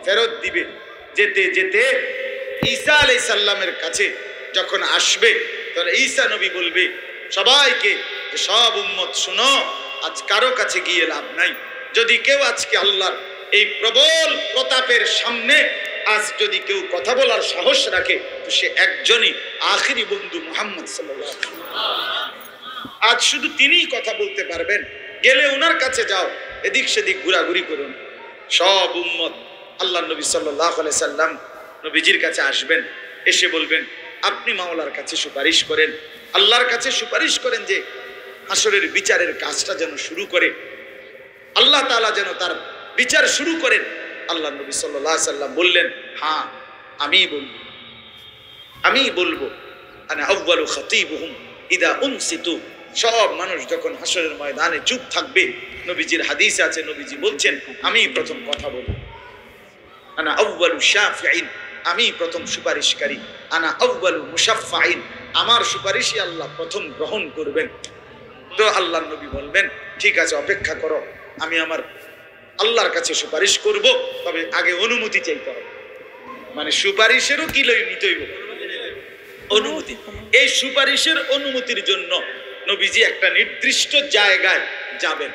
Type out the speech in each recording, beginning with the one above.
ফেরত দিবে। যেতে যেতে ঈসা আলাইহিস সালামের কাছে যখন আসবে তখন ঈসা নবী বলবে সবাইকে যে সব উম্মত শুনো, আজ কারো কাছে গিয়ে লাভ নাই। যদি কেউ আজকে আল্লাহর এই প্রবল প্রতাপের সামনে আজ যদি কেউ কথা বলার সাহস রাখে তো সে একজনই, আখিরি বন্ধু মুহাম্মদ সাল্লাল্লাহু আলাইহি ওয়াসাল্লাম। আজ শুধু তিনিই কথা বলতে পারবেন। গেলে ওনার কাছে যাও, এদিক সেদিক ঘোরাঘুরি করুন। সব উম্মত আল্লাহ নবী সাল্লাল্লাহু আলাইহি সাল্লাম নবীজির কাছে আসবেন, এসে বলবেন আপনি মাওলার কাছে সুপারিশ করেন, আল্লাহর কাছে সুপারিশ করেন যে হাসরের বিচারের কাজটা যেন শুরু করে, আল্লাহ তাআলা যেন তার বিচার শুরু করেন। আল্লাহ নবী সাল্লাল্লাহু আলাইহি সাল্লাম বললেন হ্যাঁ আমি বলবো আনা আউয়ালু খাতীবুহুম ইদা উনসিতু। সব মানুষ যখন হাসরের ময়দানে চুপ থাকবে, নবীজির হাদিস আছে, নবীজি বলছেন আমি প্রথম কথা বলবো। আনা আউয়ালু শাফিঈন, আমি প্রথম সুপারিশকারী। আনা আউয়ালু মুশাফফাঈন, আমার সুপারিশই আল্লাহ প্রথম গ্রহণ করবেন। তো আল্লাহর নবী বলবেন ঠিক আছে অপেক্ষা করো, আমি আমার আল্লাহর কাছে সুপারিশ করব, তবে আগে অনুমতি চাইতে হবে। মানে সুপারিশেরও কি নিতে হইব? অনুমতি। এই সুপারিশের অনুমতির জন্য নবীজি একটা নির্দিষ্ট জায়গায় যাবেন।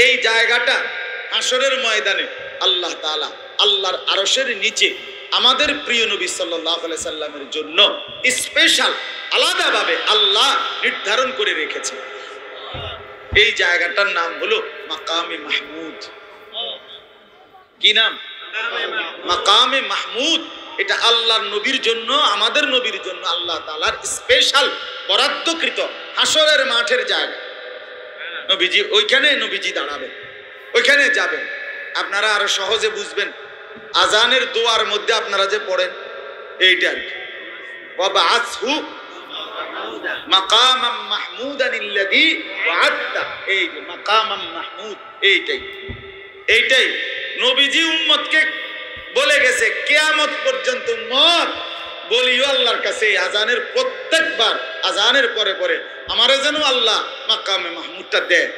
এই জায়গাটা হাসরের ময়দানে আল্লাহ তাআলা আল্লাহর আরশের নিচে আমাদের প্রিয় নবী সাল্লাল্লাহু আলাইহি সাল্লামের জন্য স্পেশাল আলাদাভাবে আল্লাহ নির্ধারণ করে রেখেছে। এই জায়গাটার নাম হলো মাকামে মাহমুদ। কি নাম? মাকামে মাহমুদ। এটা আল্লাহর নবীর জন্য, আমাদের নবীর জন্য আল্লাহ তাআলার স্পেশাল বরাদ্দকৃত হাসরের মাঠের জায়গা। নবীজি ওইখানে নবীজি দাঁড়াবেন, ওইখানে যাবেন। আপনারা আরো সহজে বুঝবেন, আজানের দোয়ার মধ্যে আপনারা যে পড়েন এইটা আর কি, ওয়াবাআসহু মাকামাম মাহমুদানিল্লাযী ওয়া'আদতা। এই যে মাকামাম মাহমুদ, এইটাই নবীজি উম্মতকে বলে গেছে কিয়ামত পর্যন্ত উম্মত বলিও আল্লাহর কাছে আজানের প্রত্যেকবার আজানের পরে পরে আমারে যেন আল্লাহ মাকামে মাহমুদটা দেয়,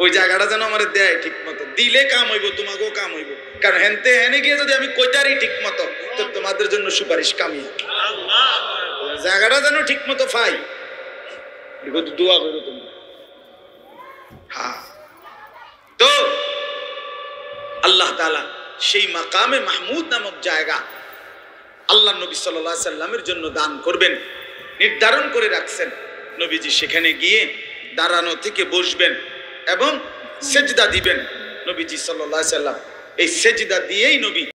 ওই জায়গাটা যেন আমারে দেয় ঠিক মতো। দিলে কাম হইব, তোমাকেও কাম হইব। কারণ হেনে গিয়ে যদি আমি কইতারি ঠিক মতো তো তোমাদের জন্য সুপারিশ কামি। জায়গাটা যেন ঠিক মতো পাই, দোয়া করো তোমরা। হ্যাঁ, তো আল্লাহ তাআলা সেই মাকামে মাহমুদ নামক জায়গা আল্লাহ নবী সাল্লাল্লাহু আলাইহি সাল্লামের জন্য দান করবেন, নির্ধারণ করে রাখছেন। নবীজি সেখানে গিয়ে দাঁড়ানো থেকে বসবেন এবং সেজদা দিবেন। নবীজি সাল্লাল্লাহু আলাইহি সাল্লাম এই সেজদা দিয়েই নবী